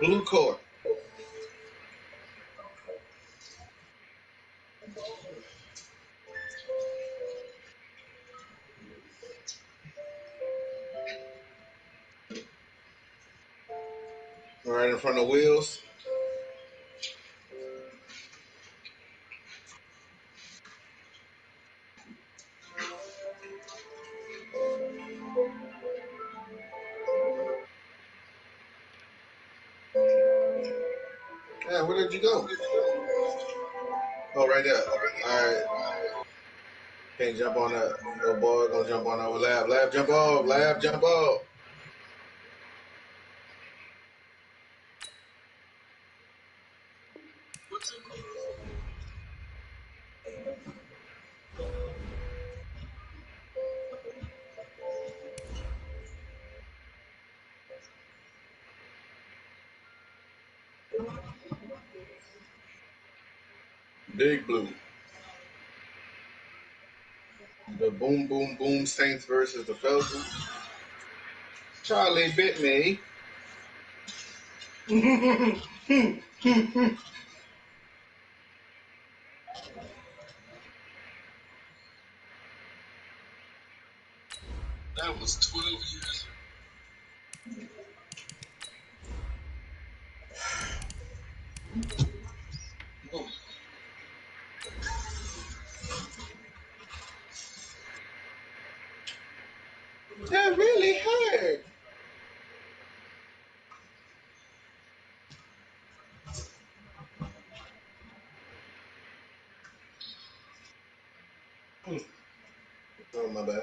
Blue court. Right in front of the wheels. Yeah, where did you go? Oh, right there. All right. Can't jump on that. Little boy gonna jump on our lab. Lab, jump off. Lab, jump off. Big Blue. The Boom Boom Boom Saints versus the Falcons. Charlie bit me. That was 12 years. That really hurt. Oh, my bad.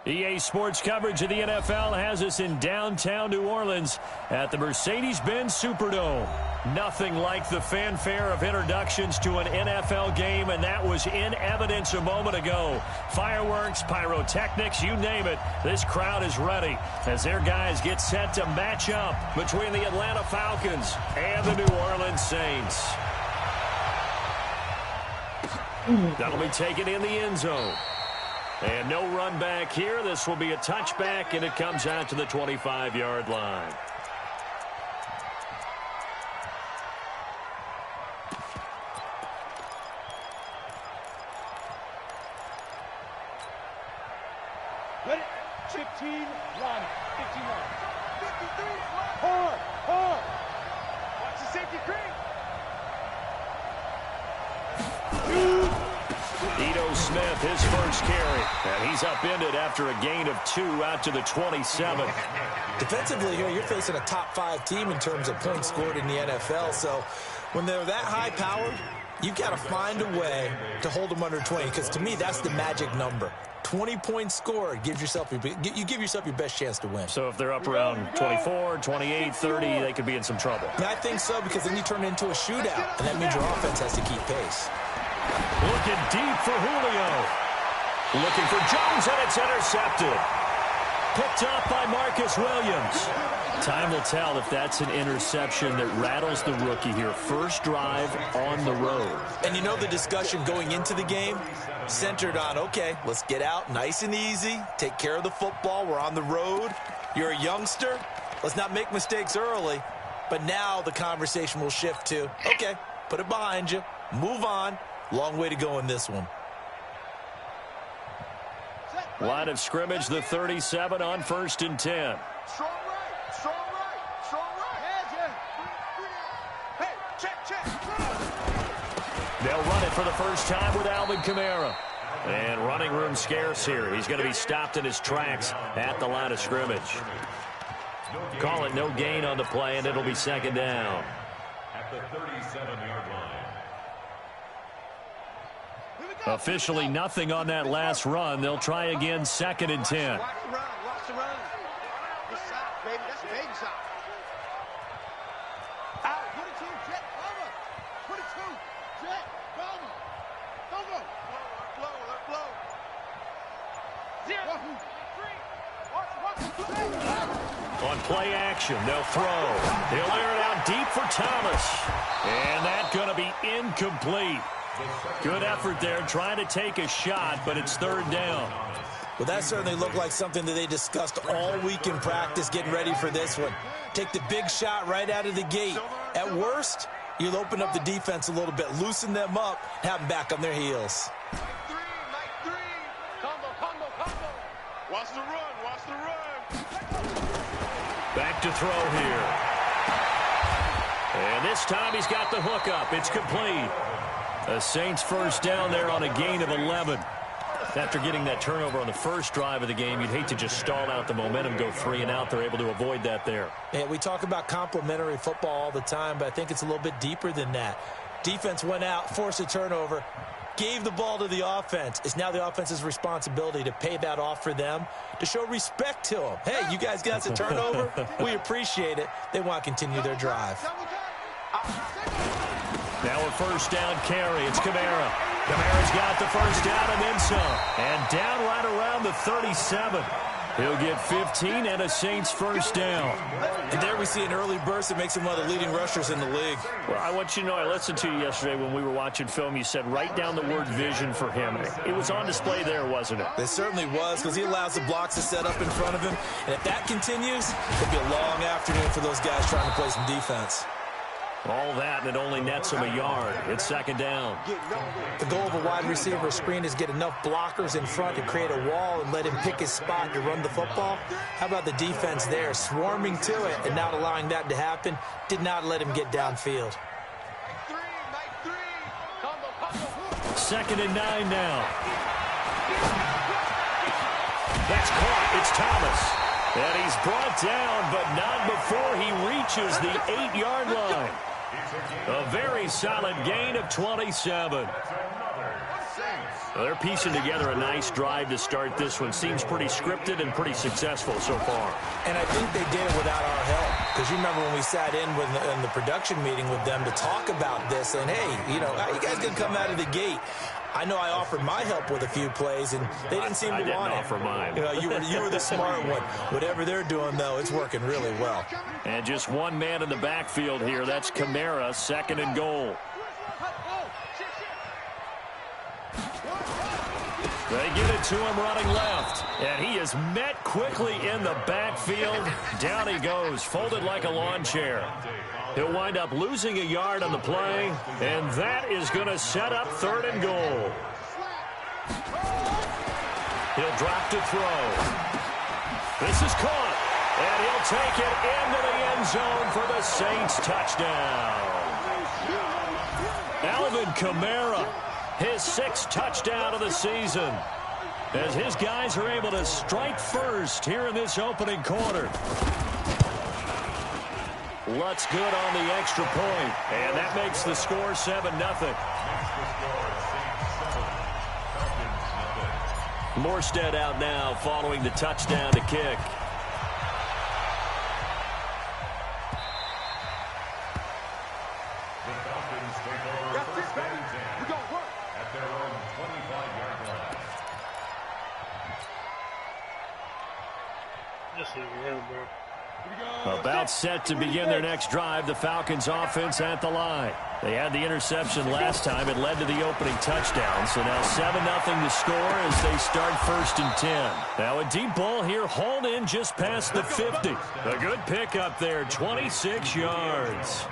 EA Sports coverage of the NFL has us in downtown New Orleans at the Mercedes-Benz Superdome. Nothing like the fanfare of introductions to an NFL game, and that was in evidence a moment ago. Fireworks, pyrotechnics, you name it. This crowd is ready as their guys get set to match up between the Atlanta Falcons and the New Orleans Saints. That'll be taken in the end zone. And no run back here. This will be a touchback, and it comes out to the 25-yard line. Ready? 15, run. 15 run. 53, hard. Watch the safety creep. Ito Smith, his first carry, and he's upended after a gain of 2 out to the 27. Defensively here, you're facing a top-5 team in terms of points scored in the NFL, so when they're that high-powered, you've got to find a way to hold them under 20, because to me, that's the magic number. 20 points scored gives yourself you give yourself your best chance to win. So if they're up around 24, 28, 30, they could be in some trouble. Yeah, I think so, because then you turn it into a shootout, and that means your offense has to keep pace. Looking deep for Julio. Looking for Jones, and it's intercepted. Picked up by Marcus Williams. Time will tell if that's an interception that rattles the rookie here. First drive on the road. And you know the discussion going into the game centered on, okay, let's get out nice and easy, take care of the football, we're on the road. You're a youngster, let's not make mistakes early. But now the conversation will shift to, okay, put it behind you, move on. Long way to go in this one. Line of scrimmage, the 37 on 1st and 10. Strong right. Hey, check. They'll run it for the first time with Alvin Kamara. And running room scarce here. He's going to be stopped in his tracks at the line of scrimmage. Call it no gain on the play, and it'll be second down. At the 37-yard line. Officially nothing on that last run. They'll try again, 2nd and 10. Watch the run. Good shot, baby. That's a baby shot. Out. 22, jet, cover. 22, jet, cover. On play action, they'll throw. He'll air it out deep for Thomas. And that's going to be incomplete. Good effort there, trying to take a shot, but it's third down. Well, that certainly looked like something that they discussed all week in practice, getting ready for this one. Take the big shot right out of the gate. At worst, you'll open up the defense a little bit, loosen them up, have them back on their heels. Watch the run, watch the run. Back to throw here. And this time he's got the hook up. It's complete. The Saints first down there on a gain of 11. After getting that turnover on the first drive of the game, you'd hate to just stall out the momentum, go 3 and out. They're able to avoid that there. Yeah, we talk about complementary football all the time, but I think it's a little bit deeper than that. Defense went out, forced a turnover, gave the ball to the offense. It's now the offense's responsibility to pay that off for them, to show respect to them. Hey, you guys got us a turnover? We appreciate it. They want to continue their drive. Now a first down carry. It's Kamara. Kamara's got the first down and then some. And down right around the 37. He'll get 15 and a Saints first down. And there we see an early burst that makes him one of the leading rushers in the league. Well, I want you to know, I listened to you yesterday when we were watching film. You said write down the word vision for him. It was on display there, wasn't it? It certainly was, because he allows the blocks to set up in front of him. And if that continues, it'll be a long afternoon for those guys trying to play some defense. All that, and it only nets him a yard. It's second down. The goal of a wide receiver screen is get enough blockers in front to create a wall and let him pick his spot to run the football. How about the defense there, swarming to it and not allowing that to happen? Did not let him get downfield. 2nd and 9 now. That's caught. It's Thomas. And he's brought down, but not before he reaches the 8-yard line. A very solid gain of 27. They're piecing together a nice drive to start this one. Seems pretty scripted and pretty successful so far. And I think they did it without our help. Because you remember when we sat in the production meeting with them to talk about this, and hey, you know, how you guys gonna come out of the gate? I know I offered my help with a few plays, and they didn't seem to want it. I didn't offer mine. You know, you were the smart one. Whatever they're doing, though, it's working really well. And just one man in the backfield here. That's Kamara, 2nd and goal. They get it to him running left. And he is met quickly in the backfield. Down he goes, folded like a lawn chair. He'll wind up losing a yard on the play, and that is going to set up 3rd and goal. He'll drop to throw. This is caught, and he'll take it into the end zone for the Saints touchdown. Alvin Kamara, his 6th touchdown of the season, as his guys are able to strike first here in this opening quarter. Lutz good on the extra point, and that makes the score 7-0. Morstead out now following the touchdown to kick. The Falcons take over first and 10 at their own 25-yard line. Just leave it in, bro. About set to begin their next drive. The Falcons offense at the line. They had the interception last time. It led to the opening touchdown. So now 7-0 to score as they start 1st and 10. Now a deep ball here hauled in just past the 50. A good pickup there, 26 yards.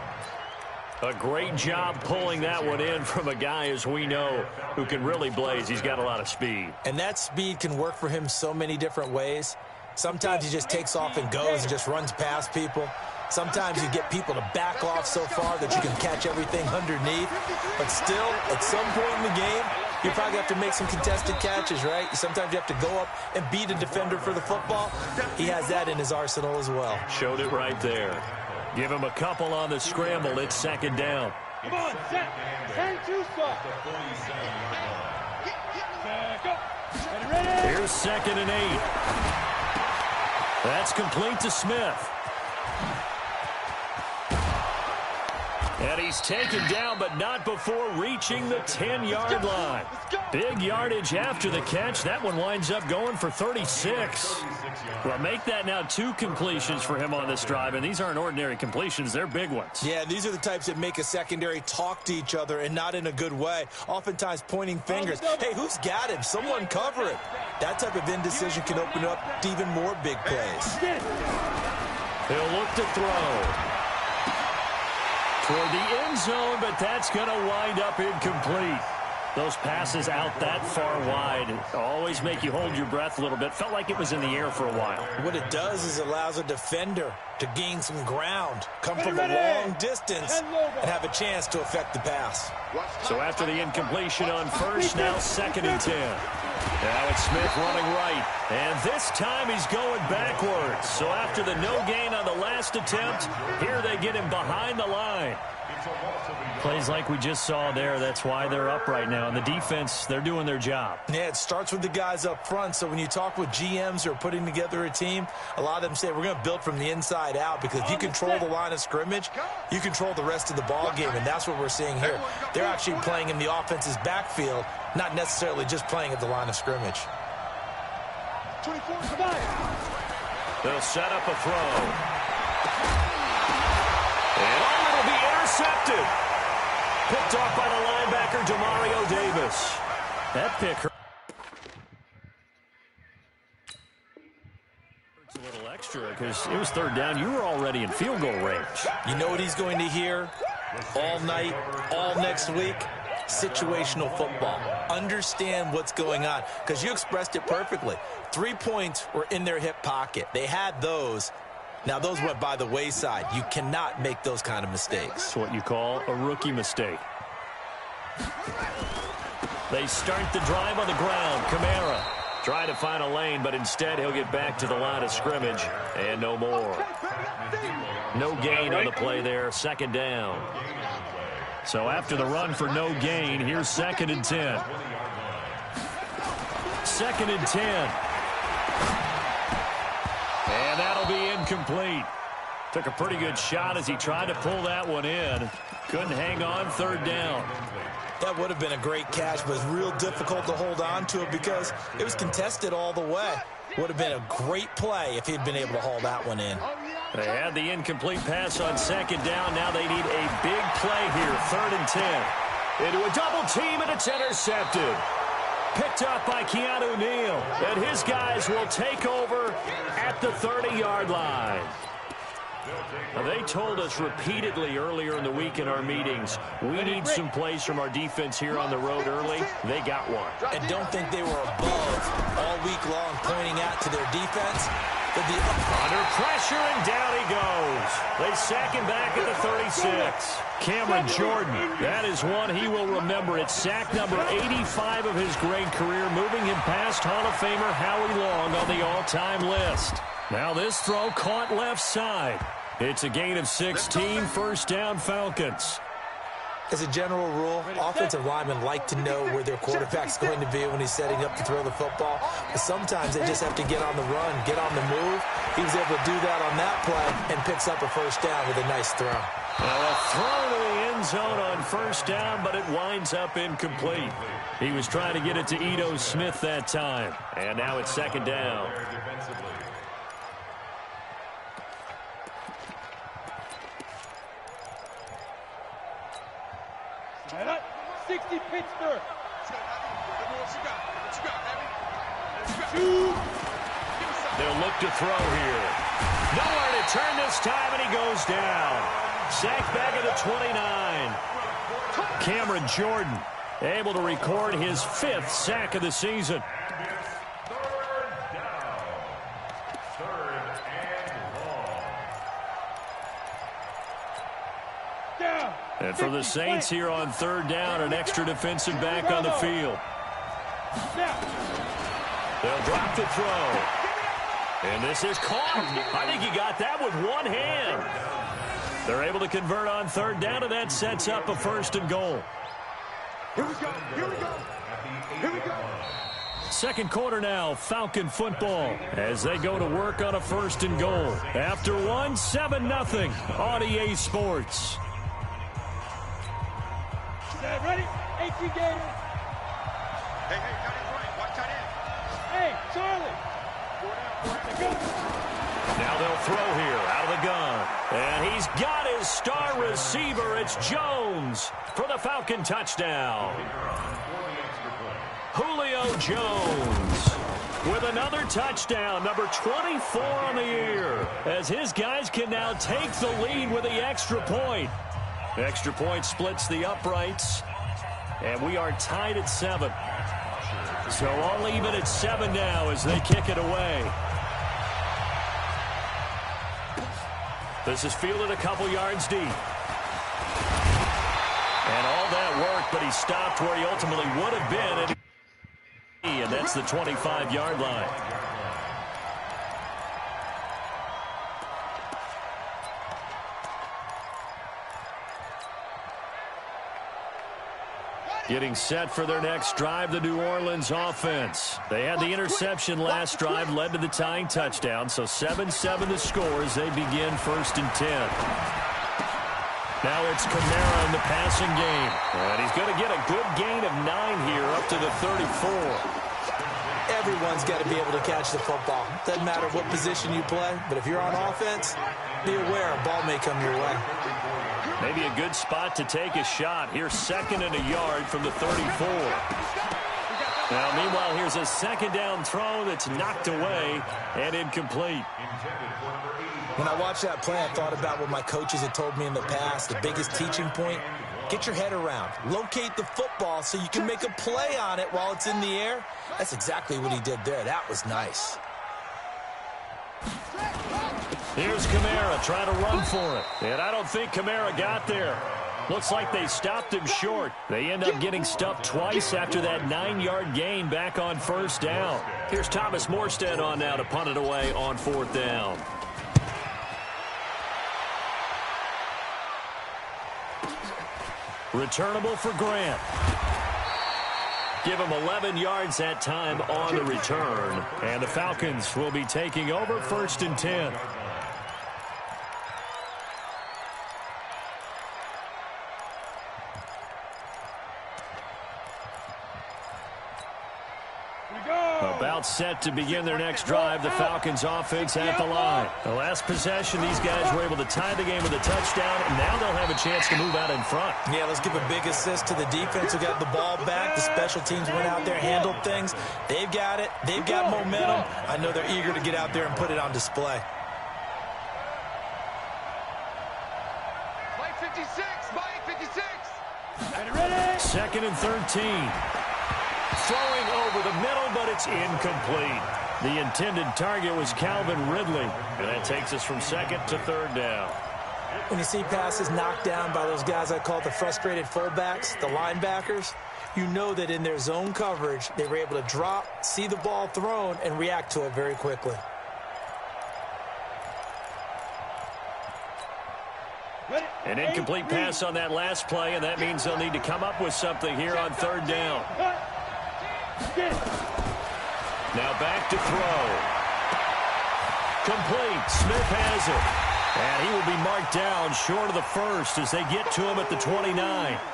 A great job pulling that one in from a guy, as we know, who can really blaze. He's got a lot of speed. And that speed can work for him so many different ways. Sometimes he just takes off and goes and just runs past people. Sometimes you get people to back off so far that you can catch everything underneath. But still, at some point in the game, you probably have to make some contested catches, right? Sometimes you have to go up and beat a defender for the football. He has that in his arsenal as well. Showed it right there. Give him a couple on the scramble. It's 2nd down. Come on, set. Turn to stop. Ready? Here's 2nd and 8. That's complete to Smith. And he's taken down, but not before reaching the 10-yard line. Big yardage after the catch. That one winds up going for 36. Well, make that now 2 completions for him on this drive, and these aren't ordinary completions. They're big ones. Yeah, these are the types that make a secondary talk to each other, and not in a good way. Oftentimes pointing fingers. Hey, who's got him? Someone cover it. That type of indecision can open up to even more big plays. He'll look to throw toward the end zone, but that's going to wind up incomplete. Those passes out that far wide always make you hold your breath a little bit. Felt like it was in the air for a while. What it does is it allows a defender to gain some ground, come from a long distance, and have a chance to affect the pass. So after the incompletion on first, now 2nd and 10. Now it's Smith running right, and this time he's going backwards. So after the no gain on the last attempt, here they get him behind the line. Plays like we just saw there, that's why they're up right now. And the defense, they're doing their job. Yeah, it starts with the guys up front. So when you talk with GMs who are putting together a team, a lot of them say we're going to build from the inside out, because if you control the line of scrimmage, you control the rest of the ball game, and that's what we're seeing here. They're actually playing in the offense's backfield, not necessarily just playing at the line of scrimmage. 24, come on. They'll set up a throw. And it'll be intercepted. Picked off by the linebacker, Demario Davis. That pick hurts a little extra because it was 3rd down. You were already in field goal range. You know what he's going to hear all night, all next week? Situational football. Understand what's going on, because you expressed it perfectly. 3 points were in their hip pocket. They had those. Now, those went by the wayside. You cannot make those kind of mistakes. It's what you call a rookie mistake. They start the drive on the ground. Kamara trying to find a lane, but instead he'll get back to the line of scrimmage. And no more. No gain on the play there. 2nd down. So after the run for no gain, here's 2nd and 10. 2nd and 10. And that'll be incomplete. Took a pretty good shot as he tried to pull that one in. Couldn't hang on. 3rd down. That would have been a great catch, but it's real difficult to hold on to it because it was contested all the way. Would have been a great play if he'd been able to haul that one in. They had the incomplete pass on 2nd down. Now they need a big play here. 3rd and 10. Into a double team, and it's intercepted. Picked up by Keanu Neal. And his guys will take over at the 30-yard line. Now, they told us repeatedly earlier in the week in our meetings, we need some plays from our defense here on the road early. They got one. And don't think they were above all week long pointing out to their defense. Under pressure, and down he goes. They sack him back at the 36. Cameron Jordan, that is one he will remember. It's sack number 85 of his great career, moving him past Hall of Famer Howie Long on the all-time list. Now this throw caught left side. It's a gain of 16, 1st down Falcons. As a general rule, offensive linemen like to know where their quarterback's going to be when he's setting up to throw the football. But sometimes they just have to get on the run, get on the move. He was able to do that on that play and picks up a 1st down with a nice throw. Well, a throw to the end zone on 1st down, but it winds up incomplete. He was trying to get it to Ito Smith that time. And now it's 2nd down. 60 Pittsburgh. They'll look to throw here. Nowhere to turn this time, and he goes down. Sacked back at the 29. Cameron Jordan able to record his 5th sack of the season. And for the Saints here on 3rd down, an extra defensive back on the field. They'll drop the throw. And this is caught. I think he got that with one hand. They're able to convert on 3rd down, and that sets up a 1st and goal. Here we go. Here we go. Here we go. 2nd quarter now, Falcon football, as they go to work on a 1st and goal. After one, 7-0 on EA Sports. Hey, tight end's right. Watch tight end. Hey, Charlie. Now they'll throw here out of the gun. And he's got his star receiver. It's Jones for the Falcon touchdown. Julio Jones with another touchdown, number 24 on the year, as his guys can now take the lead with the extra point. Extra point splits the uprights, and we are tied at 7. So all even at 7 now as they kick it away. This is fielded a couple yards deep. And all that work, but he stopped where he ultimately would have been. And that's the 25-yard line. Getting set for their next drive, the New Orleans offense. They had the interception last drive, led to the tying touchdown. So 7-7 the score as they begin 1st and 10. Now it's Kamara in the passing game. And he's going to get a good gain of 9 here up to the 34. Everyone's got to be able to catch the football. Doesn't matter what position you play, but if you're on offense, be aware a ball may come your way. Maybe a good spot to take a shot. Here's 2nd and a yard from the 34. Now, meanwhile, here's a 2nd down throw that's knocked away and incomplete. When I watched that play, I thought about what my coaches had told me in the past. The biggest teaching point, get your head around. Locate the football so you can make a play on it while it's in the air. That's exactly what he did there. That was nice. Here's Kamara trying to run for it. And I don't think Kamara got there. Looks like they stopped him short. They end up getting stuffed twice after that 9-yard gain back on 1st down. Here's Thomas Morstead on now to punt it away on 4th down. Returnable for Grant. Give him 11 yards that time on the return. And the Falcons will be taking over 1st and 10. About set to begin their next drive, the Falcons offense at the line. The last possession, these guys were able to tie the game with a touchdown, and now they'll have a chance to move out in front. Yeah, let's give a big assist to the defense who got the ball back. The special teams went out there, handled things. They've got it. They've got momentum. I know they're eager to get out there and put it on display. Play 56, play 56. 2nd and 13. Throwing over the middle, but it's incomplete. The intended target was Calvin Ridley. And that takes us from 2nd to 3rd down. When you see passes knocked down by those guys I call the frustrated fullbacks, the linebackers, you know that in their zone coverage, they were able to drop, see the ball thrown, and react to it very quickly. An incomplete pass on that last play, and that means they'll need to come up with something here on 3rd down. Now back to throw. Complete. Smith has it. And he will be marked down short of the 1st as they get to him at the 29.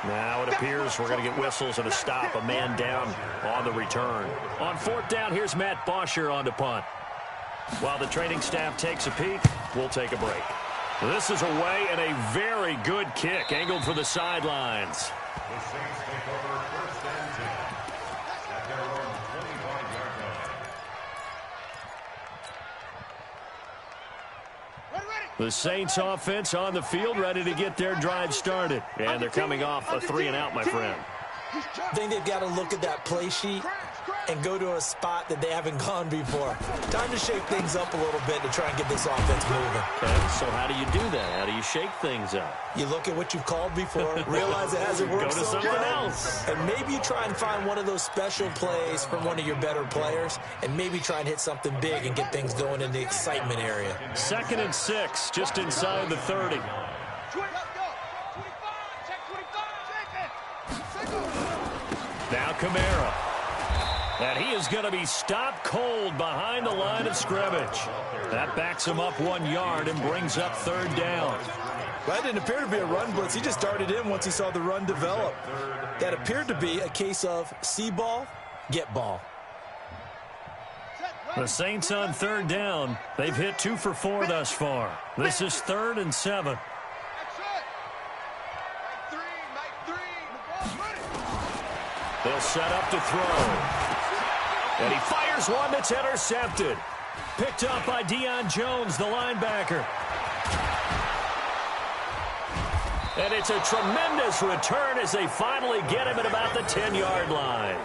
Now it appears we're going to get whistles and a stop. A man down on the return. On 4th down, here's Matt Bosher on to punt. While the training staff takes a peek, we'll take a break. This is away and a very good kick angled for the sidelines. The Saints take over 1st and 10 at their own 25-yard line. The Saints offense on the field ready to get their drive started. And they're coming off a 3-and-out, my friend. I think they've got to look at that play sheet and go to a spot that they haven't gone before. Time to shake things up a little bit to try and get this offense moving. Okay, so how do you do that? How do you shake things up? You look at what you've called before, realize it hasn't worked. Go to so something well, else. and maybe you try and find one of those special plays from one of your better players, and maybe try and hit something big and get things going in the excitement area. 2nd and 6, just inside the 30. Now Kamara. And he is going to be stopped cold behind the line of scrimmage. That backs him up 1 yard and brings up 3rd down. Well, that didn't appear to be a run blitz. He just darted in once he saw the run develop. That appeared to be a case of see ball, get ball. The Saints on third down. They've hit 2 for 4 thus far. This is 3rd and 7. They'll set up to throw. And he fires one that's intercepted. Picked up by Deion Jones, the linebacker. And it's a tremendous return as they finally get him at about the 10-yard line.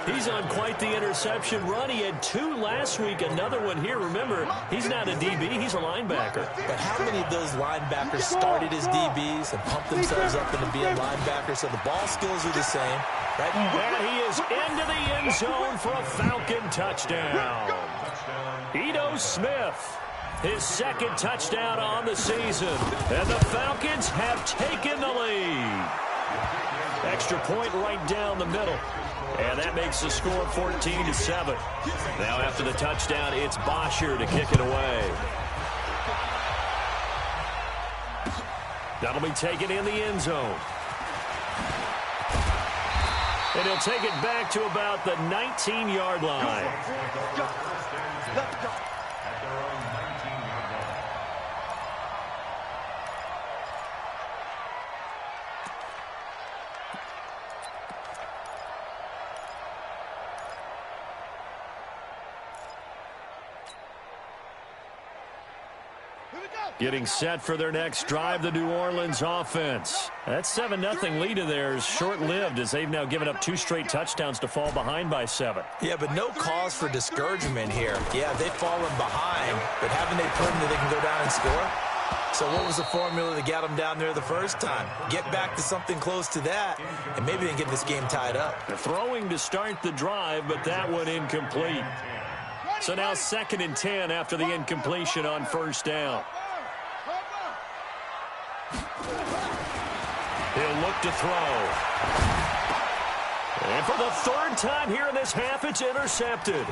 He's on quite the interception run. He had 2 last week, another one here. Remember, he's not a DB, he's a linebacker. But how many of those linebackers started as DBs and pumped themselves up into being linebackers? So the ball skills are the same, right? And he is into the end zone for a Falcon touchdown. Ito Smith, his 2nd touchdown on the season. And the Falcons have taken the lead. Extra point right down the middle. And that makes the score 14-7. Now after the touchdown, it's Bosher to kick it away. That'll be taken in the end zone. And he'll take it back to about the 19-yard line. Getting set for their next drive, the New Orleans offense. That 7-0 lead of theirs short-lived as they've now given up 2 straight touchdowns to fall behind by 7. Yeah, but no cause for discouragement here. Yeah, they've fallen behind, but haven't they proven that they can go down and score? So what was the formula that got them down there the first time? Get back to something close to that, and maybe they can get this game tied up. They're throwing to start the drive, but that one incomplete. So now 2nd and 10 after the incompletion on first down. He'll look to throw. And for the 3rd time here in this half, it's intercepted.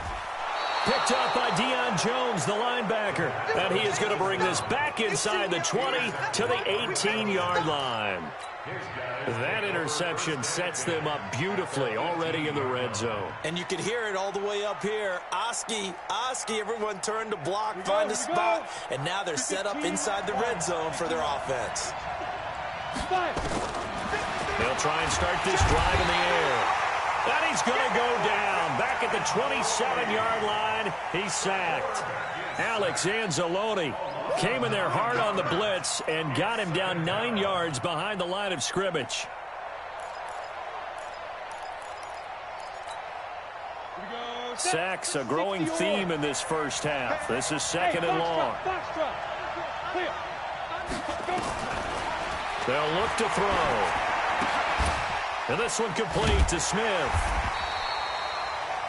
Picked up by Deion Jones, the linebacker. And he is going to bring this back inside the 20 to the 18-yard line. That interception sets them up beautifully already in the red zone. And you can hear it all the way up here. Oski, everyone turned to block, find a spot, and now they're set up inside the red zone for their offense. They'll try and start this drive in the air. And he's going to go down. Back at the 27-yard line, he's sacked. Alex Anzalone came in there hard on the blitz and got him down 9 yards behind the line of scrimmage. Sacks, a growing theme in this first half. This is 2nd and long. They'll look to throw. And this one complete to Smith.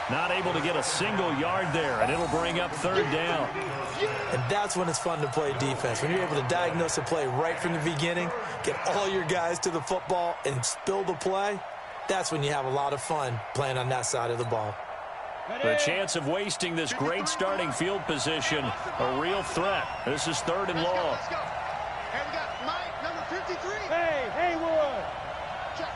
Not able to get a single yard there, and it'll bring up 3rd down. And that's when it's fun to play defense. When you're able to diagnose a play right from the beginning, get all your guys to the football, and spill the play, that's when you have a lot of fun playing on that side of the ball. The chance of wasting this great starting field position, a real threat. This is 3rd and long. Let's go. And we got Mike, number 53. Hey, Haywood. Check.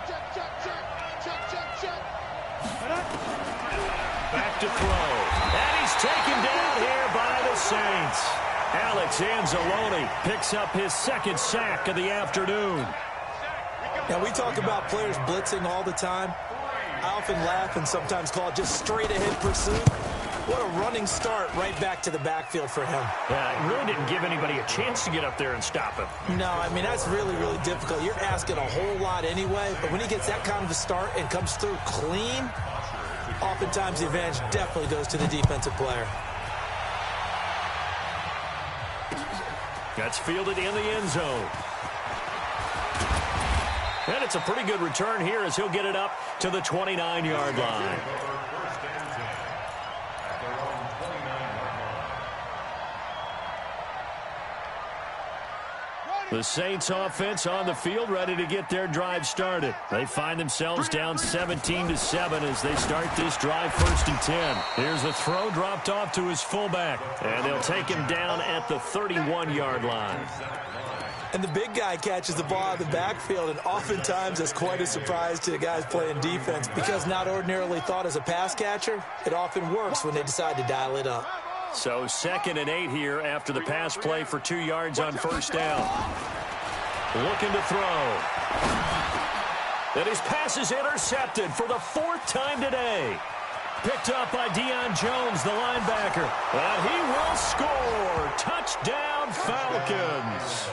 Back to throw. And he's taken down here by the Saints. Alex Anzalone picks up his 2nd sack of the afternoon. Now, we talk about players blitzing all the time. I often laugh and sometimes call it just straight-ahead pursuit. What a running start right back to the backfield for him. Yeah, it really didn't give anybody a chance to get up there and stop him. No, I mean, that's really, really difficult. You're asking a whole lot anyway, but when he gets that kind of a start and comes through clean, oftentimes the advantage definitely goes to the defensive player. That's fielded in the end zone. And it's a pretty good return here as he'll get it up to the 29-yard line. The Saints offense on the field ready to get their drive started. They find themselves down 17-7 as they start this drive 1st and 10. Here's the throw dropped off to his fullback. And they'll take him down at the 31-yard line. And the big guy catches the ball out of the backfield, and oftentimes that's quite a surprise to the guys playing defense because not ordinarily thought as a pass catcher, it often works when they decide to dial it up. So 2nd and 8 here after the pass play for 2 yards on first down. Looking to throw. And his pass is intercepted for the 4th time today. Picked up by Deion Jones, the linebacker. And he will score. Touchdown, Falcons.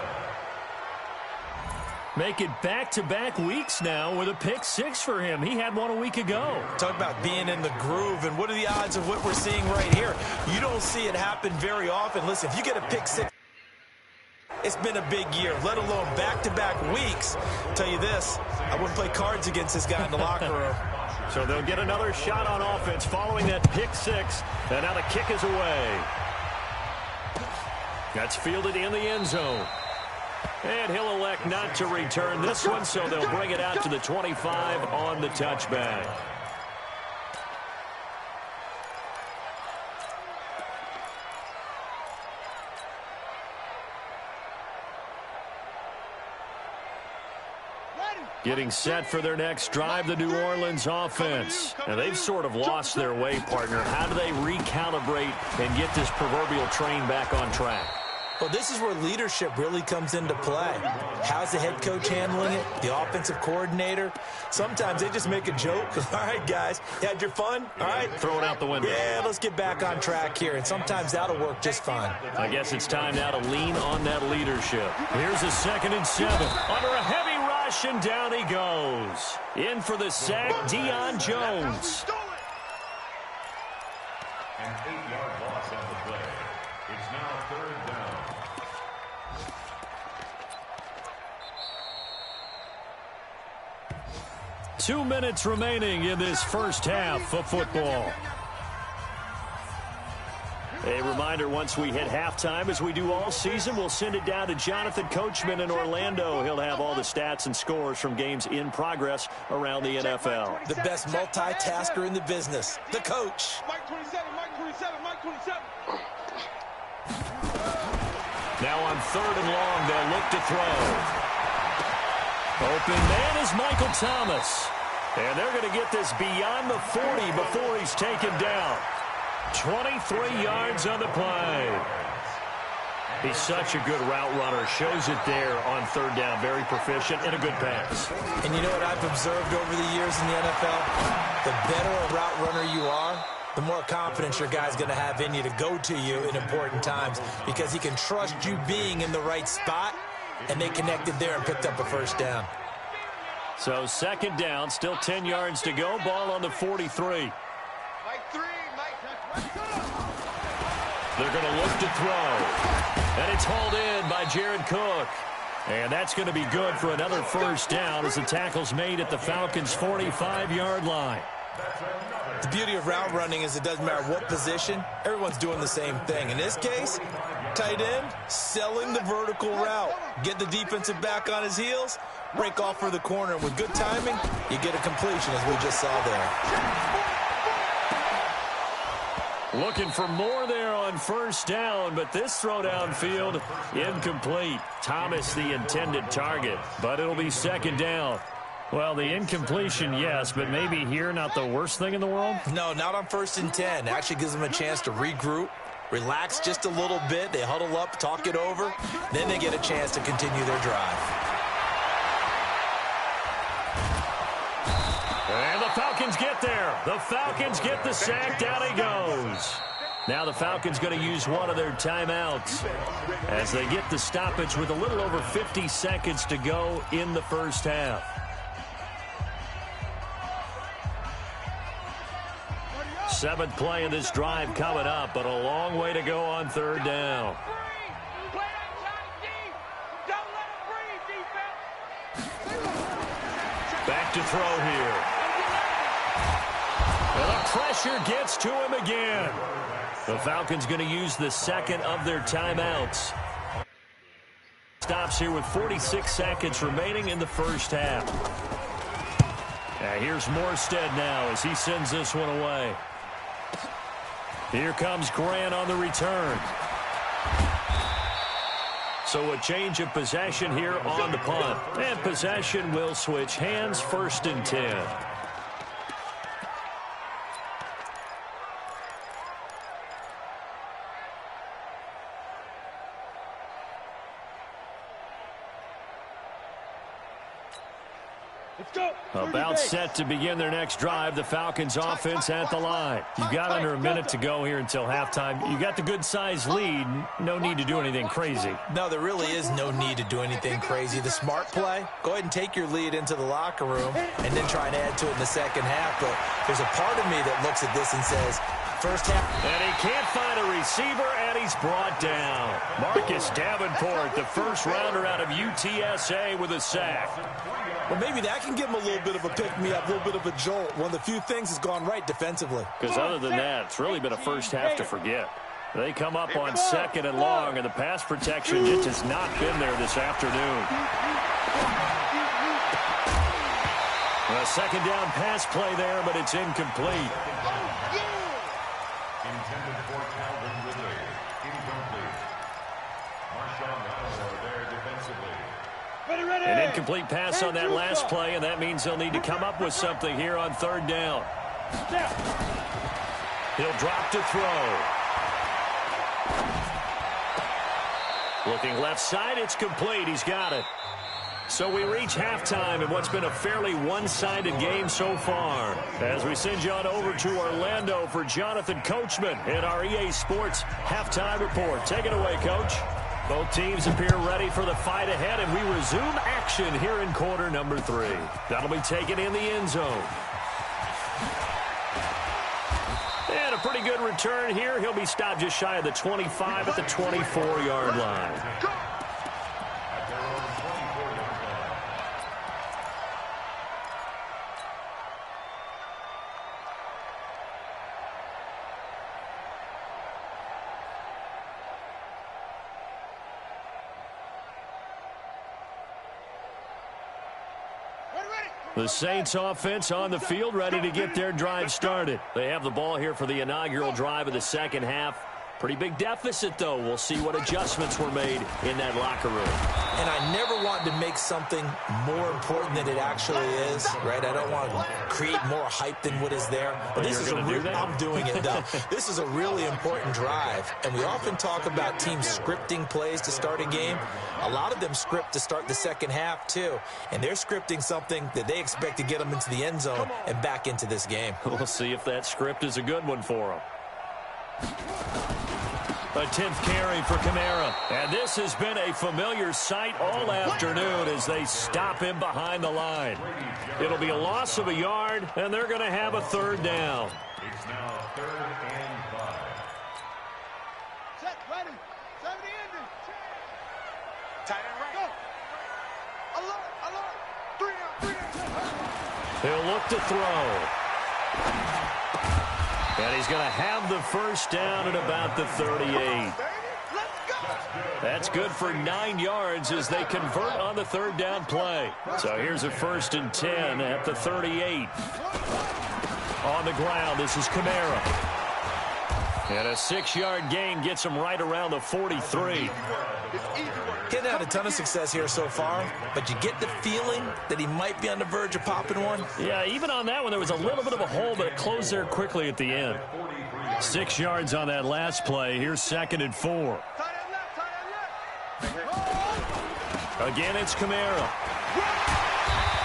Make it back-to-back weeks now with a pick 6 for him. He had one a week ago. Talk about being in the groove, and what are the odds of what we're seeing right here? You don't see it happen very often. Listen, if you get a pick 6, it's been a big year, let alone back-to-back weeks. I'll tell you this, I wouldn't play cards against this guy in the locker room. So they'll get another shot on offense following that pick 6, and now the kick is away. That's fielded in the end zone. And he'll elect not to return this one, so they'll bring it out to the 25 on the touchback. Getting set for their next drive, the New Orleans offense. And they've sort of lost their way, partner. How do they recalibrate and get this proverbial train back on track? Well, this is where leadership really comes into play. How's the head coach handling it? The offensive coordinator? Sometimes they just make a joke. All right, guys, you had your fun? All right. Throw it out the window. Yeah, let's get back on track here. And sometimes that'll work just fine. I guess it's time now to lean on that leadership. Here's a 2nd and 7. Under a heavy rush, and down he goes. In for the sack, Deion Jones. An 8-yard loss on the play. It's now 3rd down. 2 minutes remaining in this first half of football. A reminder, once we hit halftime, as we do all season, we'll send it down to Jonathan Coachman in Orlando. He'll have all the stats and scores from games in progress around the NFL. The best multitasker in the business, the coach. Mike 27, Mike 27, Mike 27. Now on 3rd and long, they'll look to throw. Open man is Michael Thomas. And they're going to get this beyond the 40 before he's taken down. 23 yards on the play. He's such a good route runner. Shows it there on 3rd down. Very proficient and a good pass. And you know what I've observed over the years in the NFL? The better a route runner you are, the more confidence your guy's going to have in you to go to you in important times because he can trust you being in the right spot, and they connected there and picked up a 1st down. So 2nd down, still 10 yards to go. Ball on the 43. Mike 3, Mike. They're going to look to throw. And it's hauled in by Jared Cook. And that's going to be good for another 1st down as the tackle's made at the Falcons' 45-yard line. The beauty of route running is it doesn't matter what position, everyone's doing the same thing. In this case, tight end, selling the vertical route. Get the defensive back on his heels, break off for the corner. With good timing, you get a completion, as we just saw there. Looking for more there on 1st down, but this throw downfield, incomplete. Thomas the intended target, but it'll be 2nd down. Well, the incompletion, yes, but maybe here not the worst thing in the world? No, not on 1st and 10. It actually gives them a chance to regroup, relax just a little bit. They huddle up, talk it over. Then they get a chance to continue their drive. And the Falcons get there. The Falcons get the sack. Down he goes. Now the Falcons going to use one of their timeouts as they get the stoppage with a little over 50 seconds to go in the 1st half. Seventh play of this drive coming up, but a long way to go on 3rd down. Back to throw here. And the pressure gets to him again. The Falcons going to use the 2nd of their timeouts. Stops here with 46 seconds remaining in the 1st half. Here's Morstead now as he sends this one away. Here comes Grant on the return. So a change of possession here on the punt. And possession will switch hands, 1st and 10. About set to begin their next drive. The Falcons offense at the line. You've got under a minute to go here until halftime. You got the good-sized lead. No need to do anything crazy. No, there really is no need to do anything crazy. The smart play, go ahead and take your lead into the locker room and then try and add to it in the second half. But there's a part of me that looks at this and says, first half. And he can't find a receiver, and he's brought down. Marcus Davenport, the first rounder out of UTSA with a sack. Well, maybe that can give him a little bit of a pick-me-up, a little bit of a jolt. One of the few things has gone right defensively. Because other than that, it's really been a first half to forget. They come up on 2nd and long, and the pass protection just has not been there this afternoon. A second down pass play there, but it's incomplete. Intended for Calvin Ridley. Incomplete. Marshawn Lattimore there defensively. An incomplete pass on that last play, and that means they'll need to come up with something here on 3rd down. He'll drop to throw. Looking left side, it's complete. He's got it. So we reach halftime in what's been a fairly one-sided game so far. As we send you on over to Orlando for Jonathan Coachman in our EA Sports Halftime Report. Take it away, Coach. Both teams appear ready for the fight ahead, and we resume action here in quarter number 3. That'll be taken in the end zone. And a pretty good return here. He'll be stopped just shy of the 25 at the 24-yard line. The Saints offense on the field, ready to get their drive started. They have the ball here for the inaugural drive of the second half. Pretty big deficit, though. We'll see what adjustments were made in that locker room. And I never want to make something more important than it actually is, right? I don't want to create more hype than what is there. But this is I'm doing it, though. This is a really important drive. And we often talk about teams scripting plays to start a game. A lot of them script to start the second half, too. And they're scripting something that they expect to get them into the end zone and back into this game. We'll see if that script is a good one for them. A 10th carry for Kamara. And this has been a familiar sight all afternoon as they stop him behind the line. It'll be a loss of a yard, and they're going to have a 3rd down. It's now 3rd and 5. Set, ready. 70 ending. Tight end right. Go. Alert, alert. 3 down. He'll look to throw. And he's going to have the first down at about the 38. That's good for 9 yards as they convert on the 3rd down play. So here's a 1st and 10 at the 38. On the ground, this is Kamara. And a 6-yard gain gets him right around the 43. Getting had a ton of success here so far, but you get the feeling that he might be on the verge of popping one. Yeah, even on that one, there was a little bit of a hole, but it closed there quickly at the end. 6 yards on that last play. Here's 2nd and 4. Again, it's Kamara.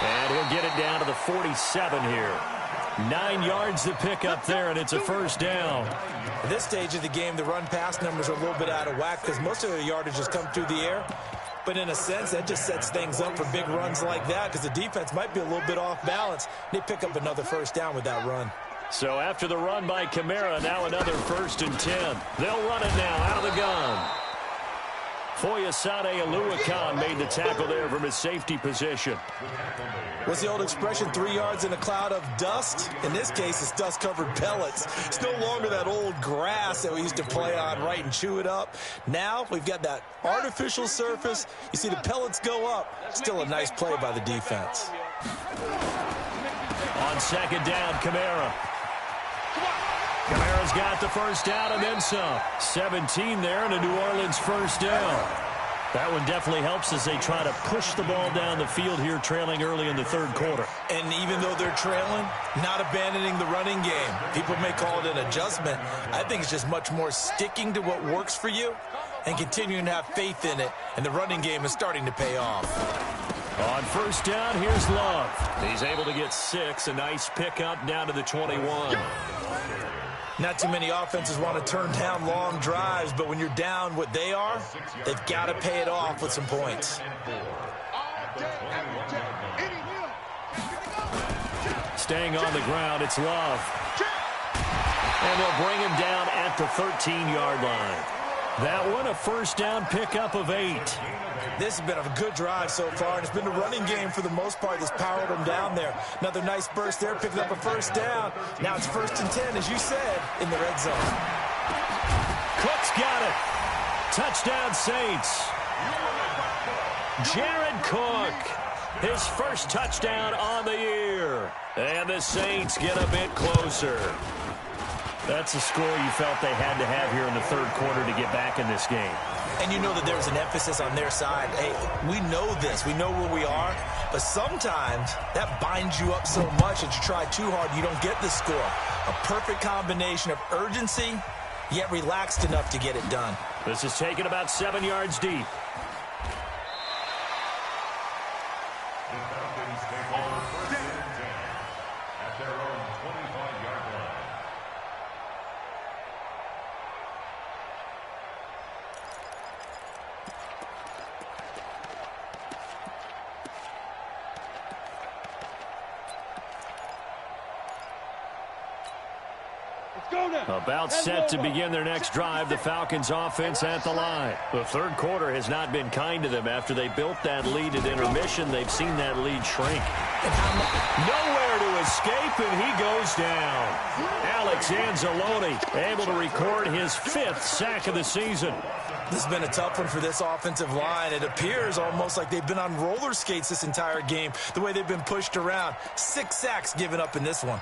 And he'll get it down to the 47 here. 9 yards to pick up there, and it's a 1st down. At this stage of the game, the run-pass numbers are a little bit out of whack because most of their yardage has come through the air. But in a sense, that just sets things up for big runs like that because the defense might be a little bit off balance. They pick up another 1st down with that run. So after the run by Kamara, now another 1st and 10. They'll run it now out of the gun. Foyesade Oluwakan made the tackle there from his safety position. What's the old expression, 3 yards in a cloud of dust? In this case, it's dust-covered pellets. It's no longer that old grass that we used to play on, right, and chew it up. Now we've got that artificial surface. You see the pellets go up. Still a nice play by the defense. On 2nd down, Kamara. Kamara's got the 1st down and then some. 17 there and a New Orleans 1st down. That one definitely helps as they try to push the ball down the field here, trailing early in the third quarter. And even though they're trailing, not abandoning the running game. People may call it an adjustment. I think it's just much more sticking to what works for you and continuing to have faith in it. And the running game is starting to pay off. On first down, here's Love. He's able to get 6. A nice pickup down to the 21. Not too many offenses want to turn down long drives, but when you're down what they are, they've got to pay it off with some points. Staying on the ground, it's Love. And they'll bring him down at the 13-yard line. That one, a first down pickup of 8. This has been a good drive so far, and it's been the running game for the most part that's powered them down there. Another nice burst there, picking up a first down. Now it's 1st and 10, as you said, in the red zone. Cook's got it. Touchdown, Saints. Jared Cook, his first touchdown on the year. And the Saints get a bit closer. That's a score you felt they had to have here in the third quarter to get back in this game. And you know that there was an emphasis on their side. Hey, we know this. We know where we are. But sometimes that binds you up so much that you try too hard, you don't get the score. A perfect combination of urgency, yet relaxed enough to get it done. This is taken about 7 yards deep. The Falcons take over 1st and 10 at their own 25-yard line. About set to begin their next drive, the Falcons offense at the line. The third quarter has not been kind to them. After they built that lead at intermission, they've seen that lead shrink. Nowhere to escape, and he goes down. Alex Anzalone able to record his 5th sack of the season. This has been a tough one for this offensive line. It appears almost like they've been on roller skates this entire game, the way they've been pushed around. 6 sacks given up in this one.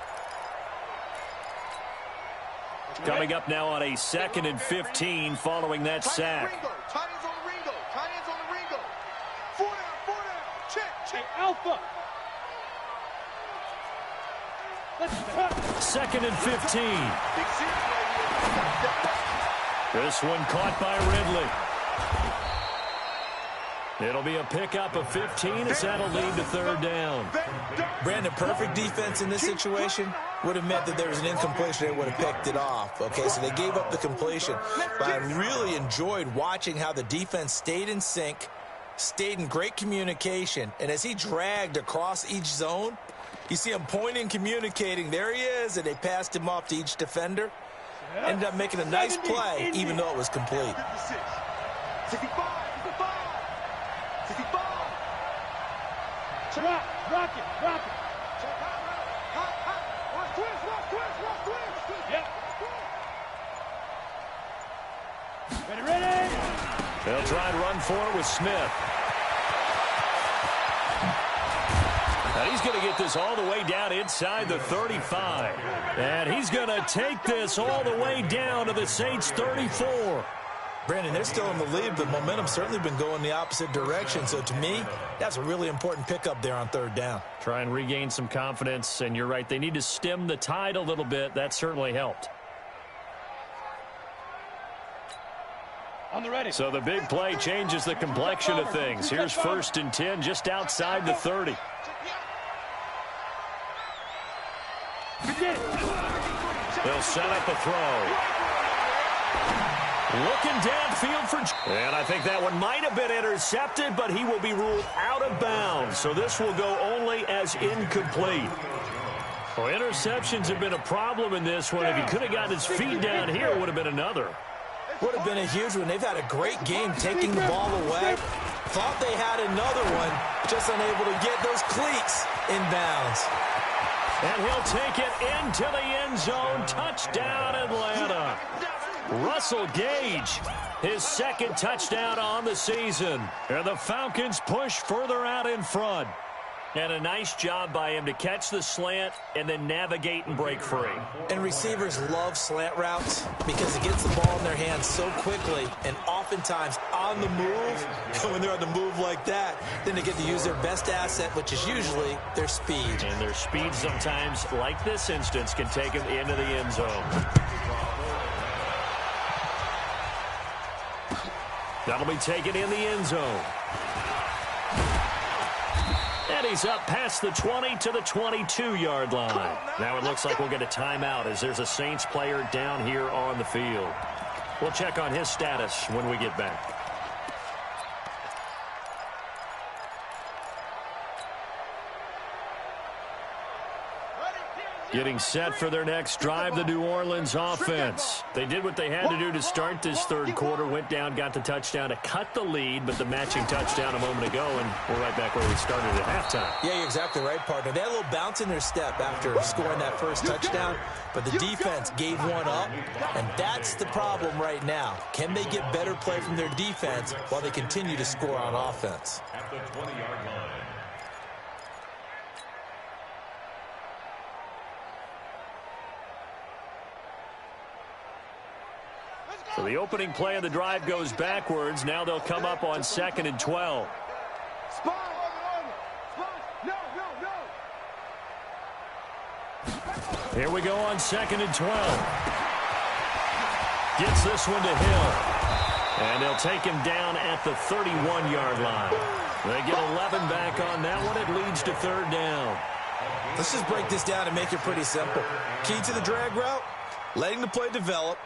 Coming up now on a 2nd and 15 following that sack. Tight ends on the Ringo. Tight ends on the Ringo. 4 down. Check. Alpha. 2nd and 15. This one caught by Ridley. It'll be a pickup of 15 as that'll lead to 3rd down. Brandon, perfect defense in this situation would have meant that there was an incompletion. They would have picked it off. Okay, so they gave up the completion. But I really enjoyed watching how the defense stayed in sync, stayed in great communication. And as he dragged across each zone, you see him pointing, communicating. There he is, and they passed him off to each defender. Ended up making a nice play, even though it was complete. 65. Rock it. Yep. Ready. They'll try and run for it with Smith. And he's going to get this all the way down inside the 35. And he's going to take this all the way down to the Saints' 34. Brandon, they're still in the lead, but momentum's certainly been going the opposite direction. So to me, that's a really important pickup there on 3rd down. Try and regain some confidence, and you're right. They need to stem the tide a little bit. That certainly helped. On the ready. So the big play changes the complexion of things. Here's 1st and 10 just outside the 30. They'll set up a throw. Looking downfield for... And I think that one might have been intercepted, but he will be ruled out of bounds. So this will go only as incomplete. Well, interceptions have been a problem in this one. If he could have gotten his feet down here, it would have been another. Would have been a huge one. They've had a great game taking the ball away. Thought they had another one, just unable to get those cleats inbounds. And he'll take it into the end zone. Touchdown, Atlanta. Russell Gage, his 2nd touchdown on the season. And the Falcons push further out in front. And a nice job by him to catch the slant and then navigate and break free. And receivers love slant routes because it gets the ball in their hands so quickly and oftentimes on the move. When they're on the move like that, then they get to use their best asset, which is usually their speed. And their speed sometimes, like this instance, can take them into the end zone. That'll be taken in the end zone. And he's up past the 20 to the 22-yard line. Now it looks like we'll get a timeout as there's a Saints player down here on the field. We'll check on his status when we get back. Getting set for their next drive, the New Orleans offense. They did what they had to do to start this third quarter, went down, got the touchdown to cut the lead, but the matching touchdown a moment ago, and we're right back where we started at halftime. Yeah, you're exactly right, partner. They had a little bounce in their step after scoring that first touchdown, but the defense gave one up, and that's the problem right now. Can they get better play from their defense while they continue to score on offense? At the 20-yard line. So the opening play of the drive goes backwards. Now they'll come up on 2nd and 12. Here we go on 2nd and 12. Gets this one to Hill. And they'll take him down at the 31-yard line. They get 11 back on that one. It leads to 3rd down. Let's just break this down and make it pretty simple. Key to the drag route, letting the play develop,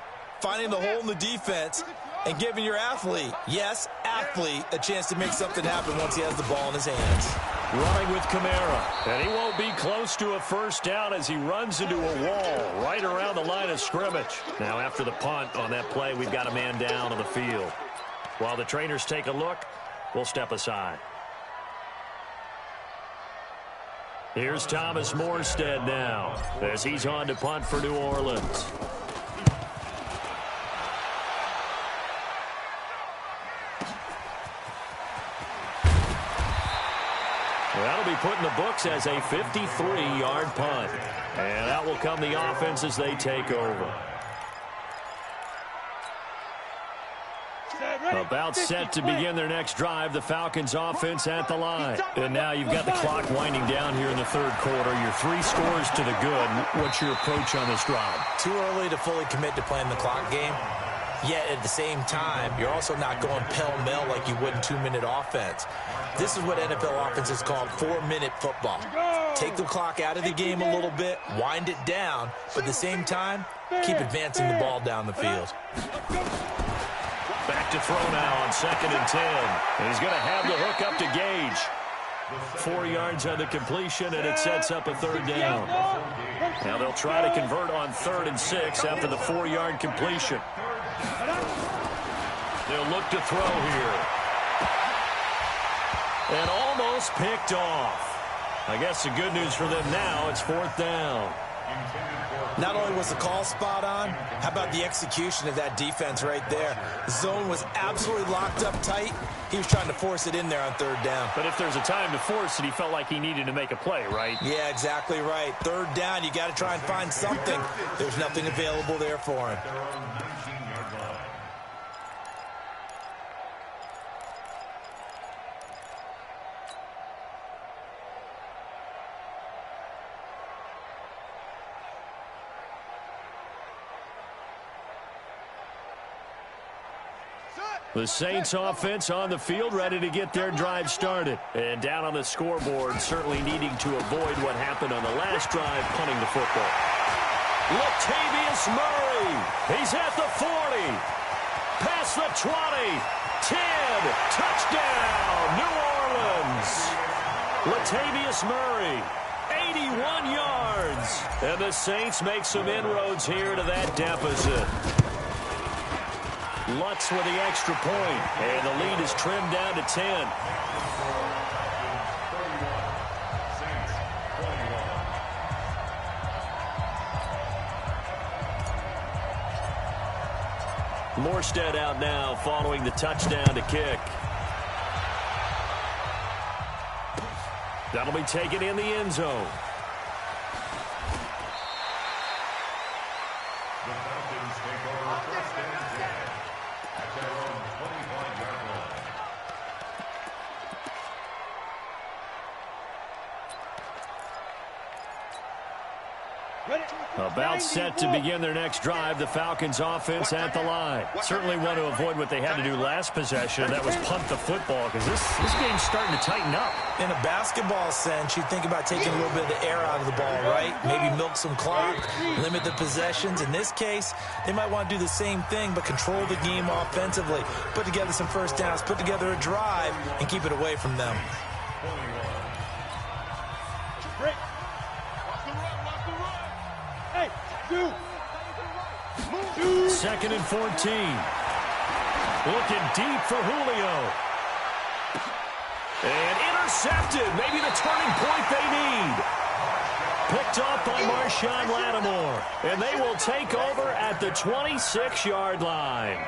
finding the hole in the defense, and giving your athlete, yes, athlete, a chance to make something happen once he has the ball in his hands. Running with Kamara. And he won't be close to a first down as he runs into a wall right around the line of scrimmage. Now after the punt on that play, we've got a man down on the field. While the trainers take a look, we'll step aside. Here's Thomas Morstead now as he's on to punt for New Orleans. That'll be put in the books as a 53-yard punt. And that will come the offense as they take over. About set to begin their next drive, the Falcons offense at the line. And now you've got the clock winding down here in the third quarter. You're 3 scores to the good. What's your approach on this drive? Too early to fully commit to playing the clock game. Yet at the same time, you're also not going pell-mell like you would in 2-minute offense. This is what NFL offenses call 4-minute football. Take the clock out of the game a little bit, wind it down, but at the same time, keep advancing the ball down the field. Back to throw now on 2nd and 10. And he's going to have the hook up to Gage. 4 yards on the completion, and it sets up a 3rd down. Now they'll try to convert on 3rd and 6 after the 4-yard completion. They'll look to throw here. And almost picked off. I guess the good news for them now, it's 4th down. Not only was the call spot on, how about the execution of that defense right there? The zone was absolutely locked up tight. He was trying to force it in there on 3rd down. But if there's a time to force it, he felt like he needed to make a play, right? Yeah, exactly right. 3rd down, you got to try and find something. There's nothing available there for him. The Saints offense on the field, ready to get their drive started. And down on the scoreboard, certainly needing to avoid what happened on the last drive, punting the football. Latavius Murray, he's at the 40, past the 20, 10, touchdown, New Orleans. Latavius Murray, 81 yards. And the Saints make some inroads here to that deficit. Lutz with the extra point, and the lead is trimmed down to 10. Morstead out now following the touchdown to kick. That'll be taken in the end zone. The Falcons take over first and 10 at their own 25-yard line. About set to begin their next drive, the Falcons offense at the line. Certainly want to avoid what they had to do last possession. That was punt the football, because this game's starting to tighten up. In a basketball sense, you think about taking a little bit of the air out of the ball, right? Maybe milk some clock, limit the possessions. In this case, they might want to do the same thing, but control the game offensively. Put together some first downs, put together a drive, and keep it away from them. Second and 14. Looking deep for Julio. And intercepted. Maybe the turning point they need. Picked off by Marshawn Lattimore. And they will take over at the 26-yard line.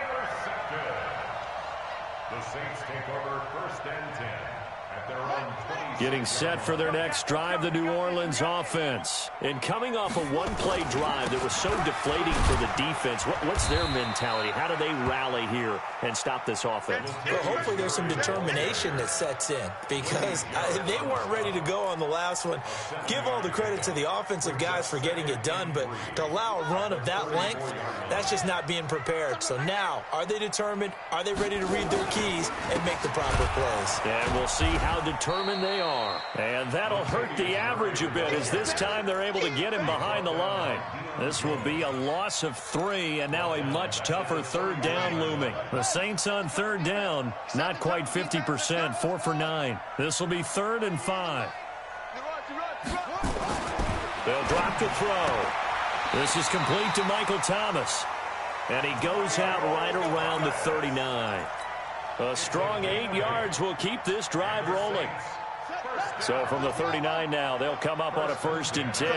The Saints take over first and 10 at their own 26. Getting set for their next drive, the New Orleans offense. And coming off a one-play drive that was so deflating for the defense, what's their mentality? How do they rally here and stop this offense? Well, hopefully there's some determination that sets in, because they weren't ready to go on the last one. Give all the credit to the offensive guys for getting it done, but to allow a run of that length, that's just not being prepared. So now, are they determined? Are they ready to read their keys and make the proper plays? And we'll see how determined they are. And that'll hurt the average a bit, as this time they're able to get him behind the line. This will be a loss of 3, and now a much tougher third down looming. The Saints on third down, not quite 50%, 4 for 9. This will be 3rd and 5. They'll drop the throw. This is complete to Michael Thomas. And he goes out right around the 39. A strong 8 yards will keep this drive rolling. So from the 39 now, they'll come up on a 1st and 10.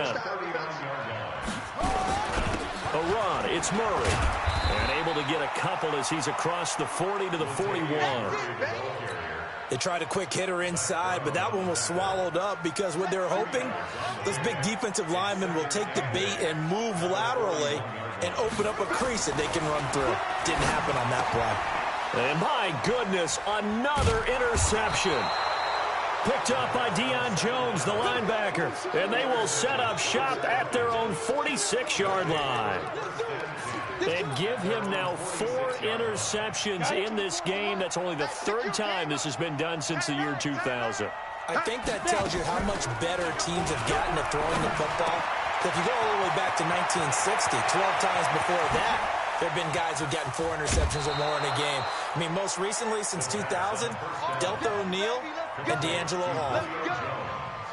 A run, it's Murray. And able to get a couple as he's across the 40 to the 41. They tried a quick hitter inside, but that one was swallowed up, because what they're hoping, those big defensive linemen will take the bait and move laterally and open up a crease that they can run through. Didn't happen on that play. And my goodness, another interception. Picked up by Deion Jones, the linebacker. And they will set up shop at their own 46-yard line. And give him now 4 interceptions in this game. That's only the 3rd time this has been done since the year 2000. I think that tells you how much better teams have gotten at throwing the football. If you go all the way back to 1960, 12 times before that, there have been guys who've gotten 4 interceptions or more in a game. I mean, most recently, since 2000, Delta O'Neal and D'Angelo Hall.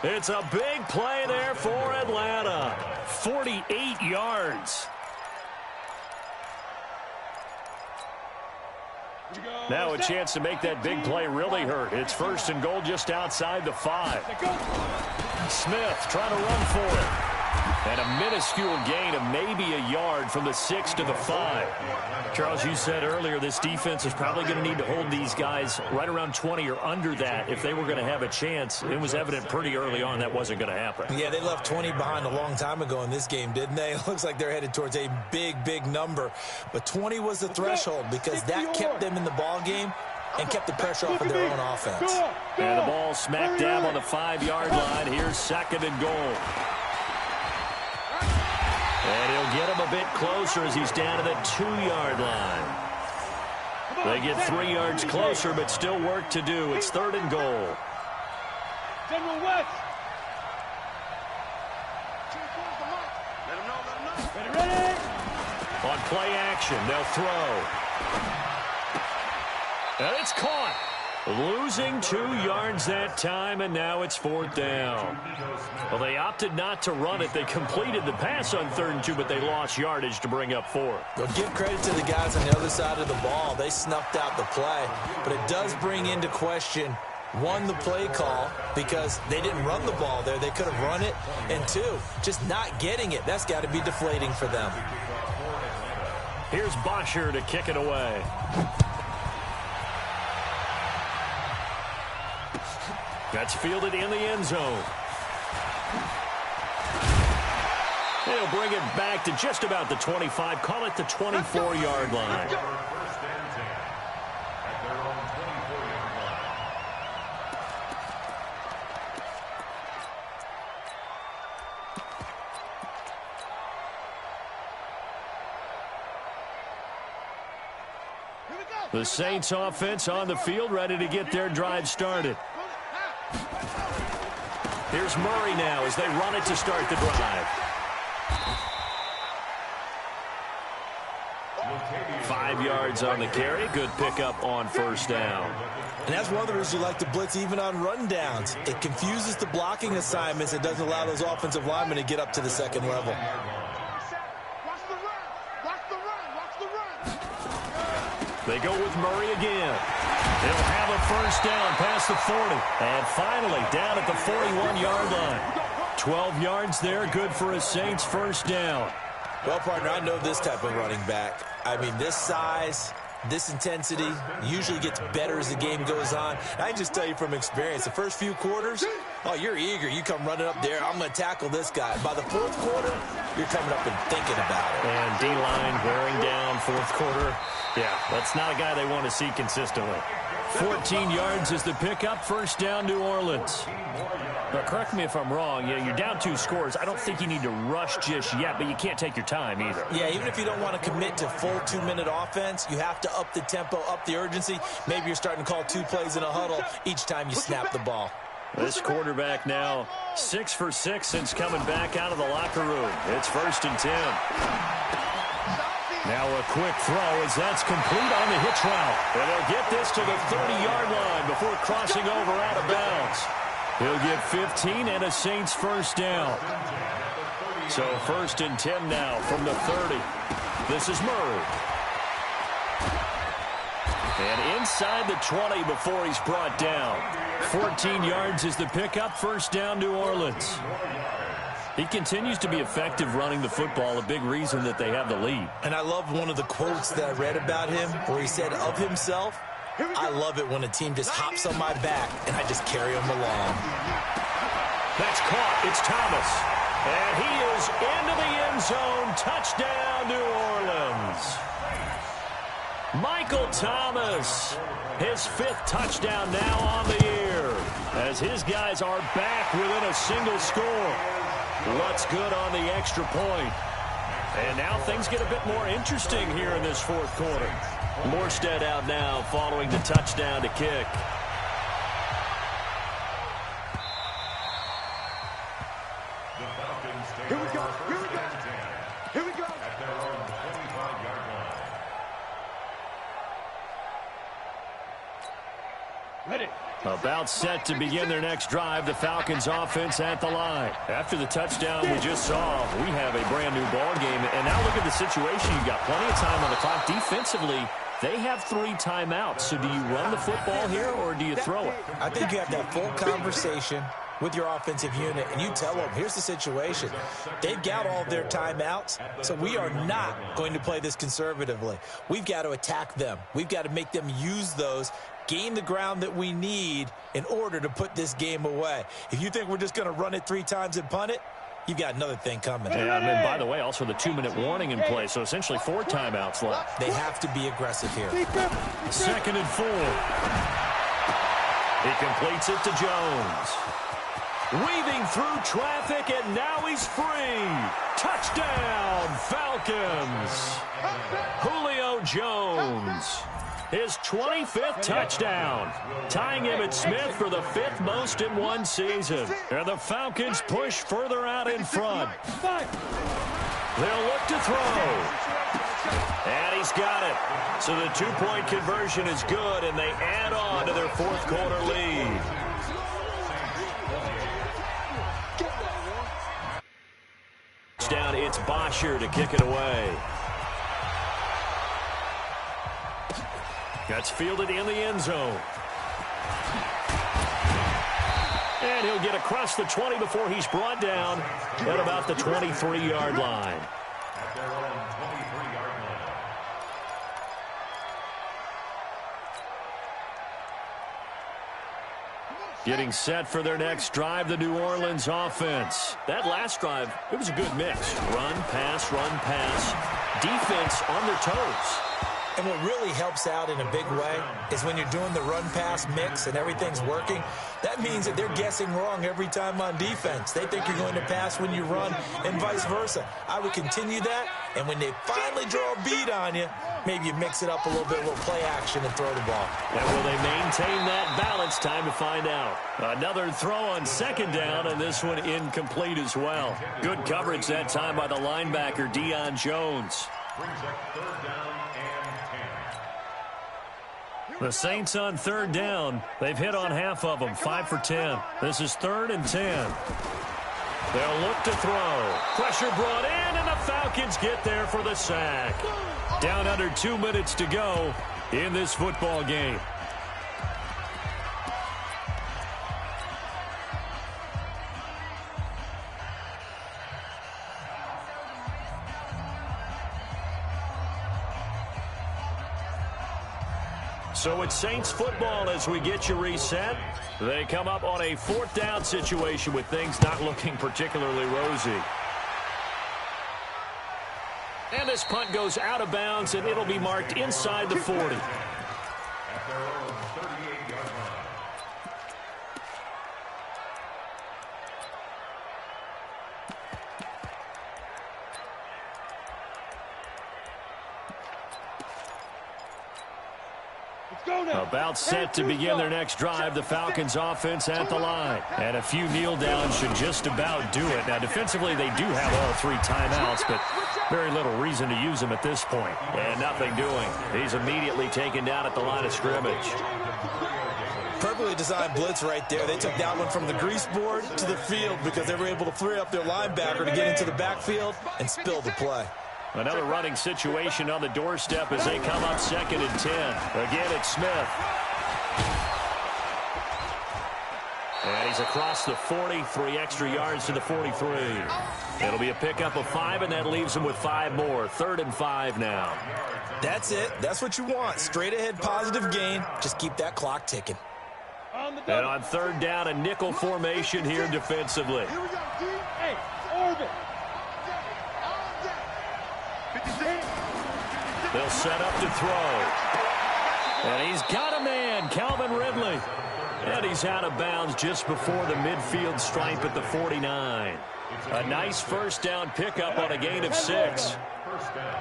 It's a big play there for Atlanta. 48 yards. Now a chance to make that big play really hurt. It's 1st and goal just outside the 5. Smith trying to run for it. And a minuscule gain of maybe a yard from the 6 to the 5. Charles, you said earlier this defense is probably going to need to hold these guys right around 20 or under that if they were going to have a chance. It was evident pretty early on that wasn't going to happen. Yeah, they left 20 behind a long time ago in this game, didn't they? It looks like they're headed towards a big, big number. But 20 was the threshold, because that kept them in the ball game and kept the pressure off of their own offense. And the ball smack dab on the 5-yard line. Here's 2nd and goal. And he'll get him a bit closer as he's down to the 2-yard line. They get 3 yards closer, but still work to do. It's 3rd and goal. General West. Ready. On play action, they'll throw. And it's caught. Losing 2 yards that time, and now it's 4th down. Well, they opted not to run it. They completed the pass on 3rd and 2, but they lost yardage to bring up 4. Well, give credit to the guys on the other side of the ball. They snuffed out the play, but it does bring into question, 1, the play call, because they didn't run the ball there. They could have run it, and 2, just not getting it. That's got to be deflating for them. Here's Bosher to kick it away. That's fielded in the end zone. He'll bring it back to just about the 25. Call it the 24-yard line. First and 10 at their own 24-yard line. The Saints offense on the field, ready to get their drive started. Here's Murray now as they run it to start the drive. 5 yards on the carry. Good pickup on first down. And that's one of the reasons you like to blitz even on rundowns. It confuses the blocking assignments. It doesn't allow those offensive linemen to get up to the second level. They go with Murray again. They'll have a first down past the 40. And finally down at the 41-yard line. 12 yards there, good for a Saints first down. Well, partner, I know this type of running back. I mean, this size, this intensity usually gets better as the game goes on. And I can just tell you from experience, the first few quarters, oh, you're eager. You come running up there, I'm going to tackle this guy. By the fourth quarter, you're coming up and thinking about it. And D-line wearing down fourth quarter. Yeah, that's not a guy they want to see consistently. 14 yards is the pickup, first down, New Orleans. But correct me if I'm wrong, yeah, you're down 2 scores. I don't think you need to rush just yet, but you can't take your time either. Yeah, even if you don't want to commit to full 2-minute offense, you have to up the tempo, up the urgency. Maybe you're starting to call 2 plays in a huddle each time you snap the ball. This quarterback now 6 for 6 since coming back out of the locker room. It's first and 10. Now a quick throw as that's complete on the hitch route. And they'll get this to the 30-yard line before crossing over out of bounds. He'll get 15 and a Saints first down. So first and 10 now from the 30. This is Murray. And inside the 20 before he's brought down. 14 yards is the pickup, first down New Orleans. He continues to be effective running the football, a big reason that they have the lead. And I love one of the quotes that I read about him where he said of himself, I love it when a team just hops on my back and I just carry them along. That's caught. It's Thomas. And he is into the end zone. Touchdown, New Orleans. Michael Thomas, his 5th touchdown now on the year as his guys are back within a single score. What's good on the extra point? And now things get a bit more interesting here in this fourth quarter. Morstead out now following the touchdown to kick. The Falcons take Here we go. over Here we first go. and 10 Here we go. at their own 25-yard line. Ready. About set to begin their next drive, the Falcons offense at the line. After the touchdown we just saw, we have a brand new ball game. And now look at the situation. You've got plenty of time on the clock. Defensively, they have 3 timeouts. So do you run the football here or do you throw it? I think you have that full conversation with your offensive unit, and you tell them, here's the situation. They've got all their timeouts, so we are not going to play this conservatively. We've got to attack them. We've got to make them use those, gain the ground that we need in order to put this game away. If you think we're just going to run it 3 times and punt it, you've got another thing coming. Yeah, and by the way, also the 2-minute warning in play, so essentially 4 timeouts left. They have to be aggressive here. 2nd and 4. He completes it to Jones. Weaving through traffic, and now he's free. Touchdown, Falcons. Julio Jones, his 25th touchdown, tying Emmitt Smith for the 5th most in one season. And the Falcons push further out in front. They'll look to throw. And he's got it. So the 2-point conversion is good, and they add on to their fourth quarter lead. Down, it's Bosher to kick it away. That's fielded in the end zone. And he'll get across the 20 before he's brought down at about the 23-yard line. At their own 23-yard line. Getting set for their next drive, the New Orleans offense. That last drive, it was a good mix. Run, pass, defense on their toes. And what really helps out in a big way is when you're doing the run-pass mix and everything's working, that means that they're guessing wrong every time on defense. They think you're going to pass when you run and vice versa. I would continue that, and when they finally draw a beat on you, maybe you mix it up a little bit, a little play action and throw the ball. And will they maintain that balance? Time to find out. Another throw on second down, and this one incomplete as well. Good coverage that time by the linebacker, Deion Jones. Brings up third down and 10. The Saints on third down. They've hit on half of them, 5 for 10. This is 3rd and 10. They'll look to throw. Pressure brought in, and the Falcons get there for the sack. Down under 2 minutes to go in this football game. So it's Saints football as we get you reset. They come up on a 4th down situation with things not looking particularly rosy. And this punt goes out of bounds, and it'll be marked inside the 40. At their own 38-yard line. About set to begin their next drive, the Falcons offense at the line. And a few kneel downs should just about do it. Now, defensively, they do have all 3 timeouts, but very little reason to use them at this point. And nothing doing. He's immediately taken down at the line of scrimmage. Perfectly designed blitz right there. They took that one from the grease board to the field because they were able to free up their linebacker to get into the backfield and spill the play. Another running situation on the doorstep as they come up 2nd and 10. Again, it's Smith. And he's across the 40, 3 extra yards to the 43. It'll be a pickup of 5, and that leaves them with 5 more. 3rd and 5 now. That's it. That's what you want. Straight ahead positive gain. Just keep that clock ticking. And on 3rd down, a nickel formation here defensively. Here we go, D. Hey, orbit. They'll set up to throw. And he's got a man, Calvin Ridley. And he's out of bounds just before the midfield stripe at the 49. A nice 1st down pickup on a gain of 6. First down.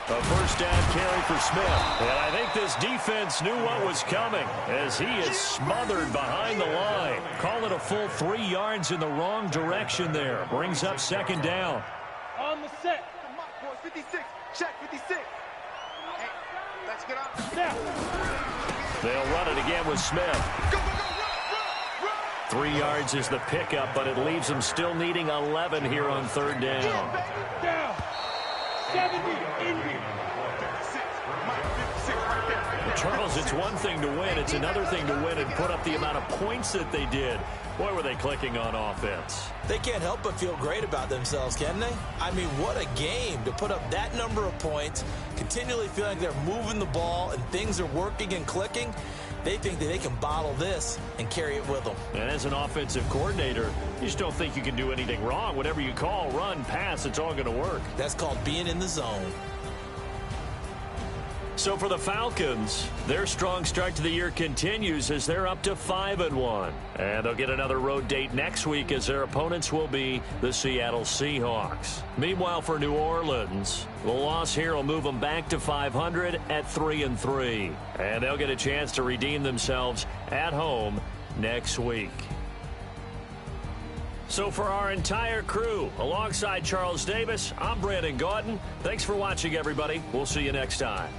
A 1st down carry for Smith. And I think this defense knew what was coming as he is smothered behind the line. Call it a full 3 yards in the wrong direction there. Brings up 2nd down. On the set. Come on, boys. 56. Check 56. Hey, let's get up. Now. They'll run it again with Smith. Go, run. 3 yards is the pickup, but it leaves them still needing 11 here on 3rd down. Down. 70. Indy. Charles, it's one thing to win. It's another thing to win and put up the amount of points that they did. Boy, were they clicking on offense. They can't help but feel great about themselves, can they? I mean, what a game to put up that number of points, continually feeling like they're moving the ball and things are working and clicking. They think that they can bottle this and carry it with them. And as an offensive coordinator, you just don't think you can do anything wrong. Whatever you call, run, pass, it's all going to work. That's called being in the zone. So for the Falcons, their strong start to the year continues as they're up to 5-1. And they'll get another road date next week as their opponents will be the Seattle Seahawks. Meanwhile, for New Orleans, the loss here will move them back to 500 at 3-3. And they'll get a chance to redeem themselves at home next week. So for our entire crew, alongside Charles Davis, I'm Brandon Gautin. Thanks for watching, everybody. We'll see you next time.